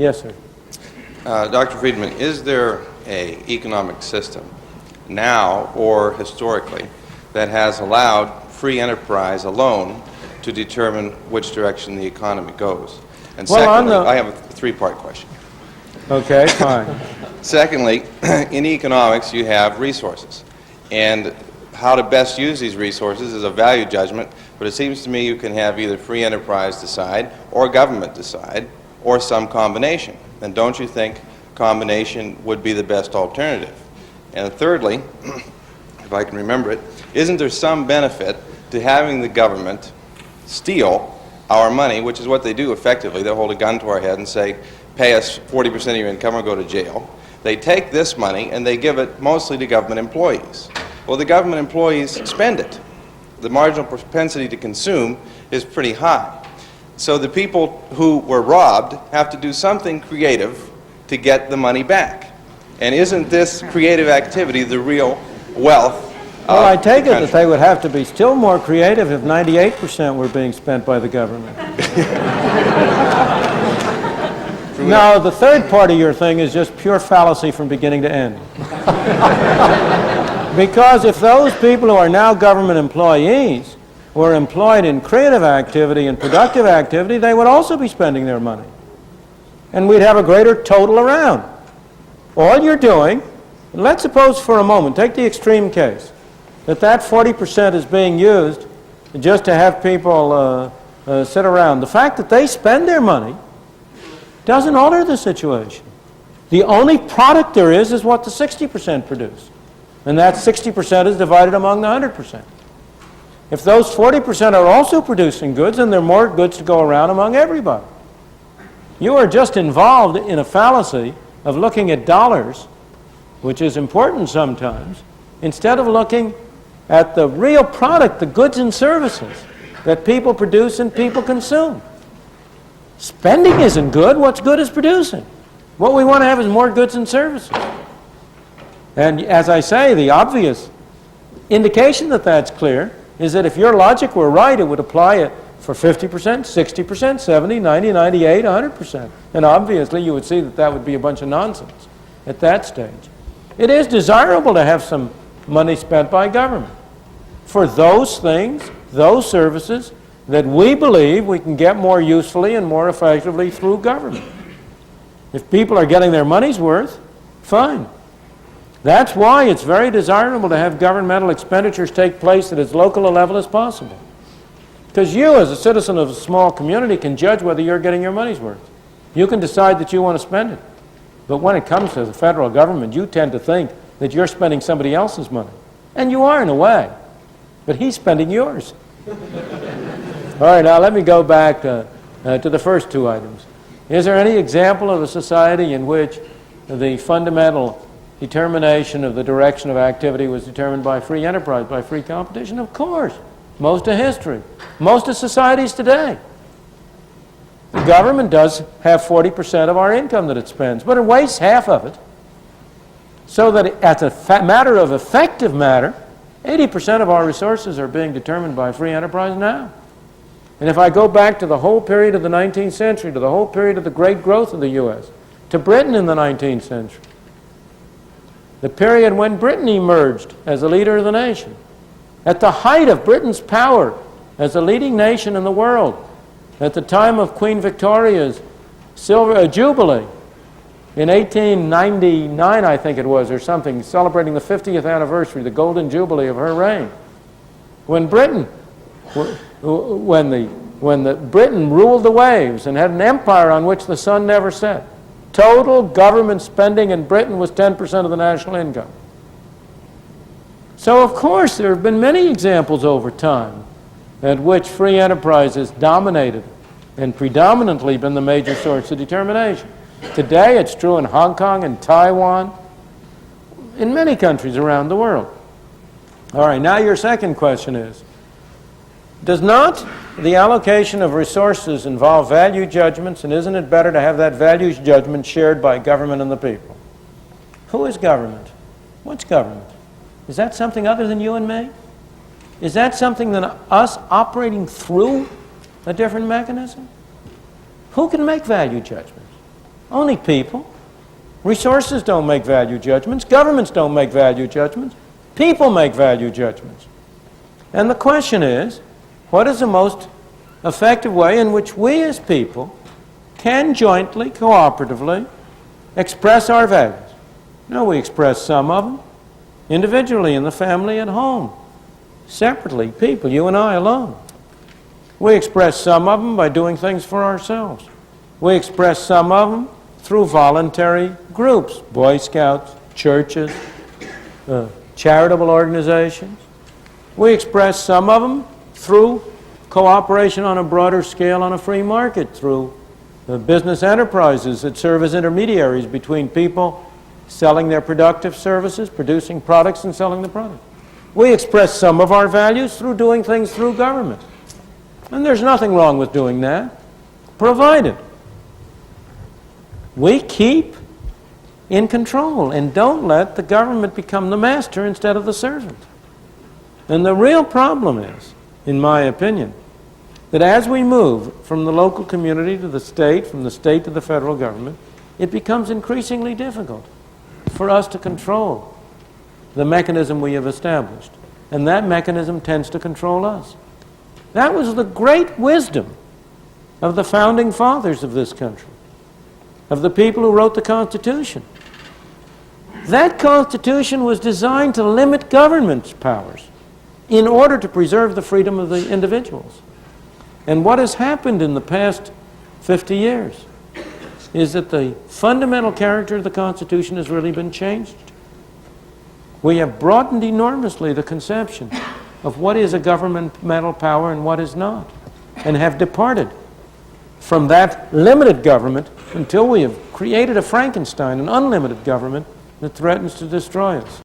Yes, sir. Dr. Friedman, is there an economic system now or historically that has allowed free enterprise alone to determine which direction the economy goes? And secondly, I have a three-part question. Okay, fine. Secondly, in economics you have resources, and how to best use these resources is a value judgment, but it seems to me you can have either free enterprise decide or government decide or some combination. And don't you think combination would be the best alternative? And thirdly, if I can remember it, isn't there some benefit to having the government steal our money, which is what they do effectively? They hold a gun to our head and say, pay us 40% of your income or go to jail. They take this money and they give it mostly to government employees. Well, the government employees spend it. The marginal propensity to consume is pretty high. So the people who were robbed have to do something creative to get the money back. And isn't this creative activity the real wealth? Well, I take it that they would have to be still more creative if 98% were being spent by the government. No, the third part of your thing is just pure fallacy from beginning to end. Because if those people who are now government employees were employed in creative activity and productive activity, they would also be spending their money. And we'd have a greater total around. All you're doing, let's suppose for a moment, take the extreme case, that 40% is being used just to have people sit around. The fact that they spend their money doesn't alter the situation. The only product there is what the 60% produce. And that 60% is divided among the 100%. If those 40% are also producing goods, then there are more goods to go around among everybody. You are just involved in a fallacy of looking at dollars, which is important sometimes, instead of looking at the real product, the goods and services that people produce and people consume. Spending isn't good. What's good is producing. What we want to have is more goods and services. And as I say, the obvious indication that that's clear is that if your logic were right, it would apply it for 50%, 60%, 70, 90, 98, 100%. And obviously you would see that that would be a bunch of nonsense at that stage. It is desirable to have some money spent by government for those things, those services that we believe we can get more usefully and more effectively through government. If people are getting their money's worth, fine. That's why it's very desirable to have governmental expenditures take place at as local a level as possible. Because you, as a citizen of a small community, can judge whether you're getting your money's worth. You can decide that you want to spend it. But when it comes to the federal government, you tend to think that you're spending somebody else's money. And you are in a way. But he's spending yours. All right, now let me go back to the first two items. Is there any example of a society in which the fundamental determination of the direction of activity was determined by free enterprise, by free competition? Of course. Most of history. Most of societies today. The government does have 40% of our income that it spends, but it wastes half of it. So that as a matter of effective matter, 80% of our resources are being determined by free enterprise now. And if I go back to the whole period of the 19th century, to the whole period of the great growth of the U.S., to Britain in the 19th century, the period when Britain emerged as a leader of the nation, at the height of Britain's power as a leading nation in the world, at the time of Queen Victoria's Jubilee in 1899, I think it was, or something, celebrating the 50th anniversary, the Golden Jubilee of her reign. When Britain ruled the waves and had an empire on which the sun never set, total government spending in Britain was 10% of the national income. So, of course, there have been many examples over time at which free enterprise has dominated and predominantly been the major source of determination. Today, it's true in Hong Kong and Taiwan, in many countries around the world. All right, now your second question is, does not the allocation of resources involve value judgments, and isn't it better to have that values judgment shared by government and the people? Who is government? What's government? Is that something other than you and me? Is that something than us operating through a different mechanism? Who can make value judgments? Only people. Resources don't make value judgments. Governments don't make value judgments. People make value judgments. And the question is, what is the most effective way in which we as people can jointly, cooperatively, express our values? No, we express some of them individually in the family at home, separately, people, you and I alone. We express some of them by doing things for ourselves. We express some of them through voluntary groups, Boy Scouts, churches, charitable organizations. We express some of them through cooperation on a broader scale on a free market, through business enterprises that serve as intermediaries between people selling their productive services, producing products and selling the product. We express some of our values through doing things through government. And there's nothing wrong with doing that, provided we keep in control and don't let the government become the master instead of the servant. And the real problem is, in my opinion, that as we move from the local community to the state, from the state to the federal government, it becomes increasingly difficult for us to control the mechanism we have established. And that mechanism tends to control us. That was the great wisdom of the founding fathers of this country, of the people who wrote the Constitution. That Constitution was designed to limit government's powers in order to preserve the freedom of the individuals. And what has happened in the past 50 years is that the fundamental character of the Constitution has really been changed. We have broadened enormously the conception of what is a governmental power and what is not, and have departed from that limited government until we have created a Frankenstein, an unlimited government that threatens to destroy us.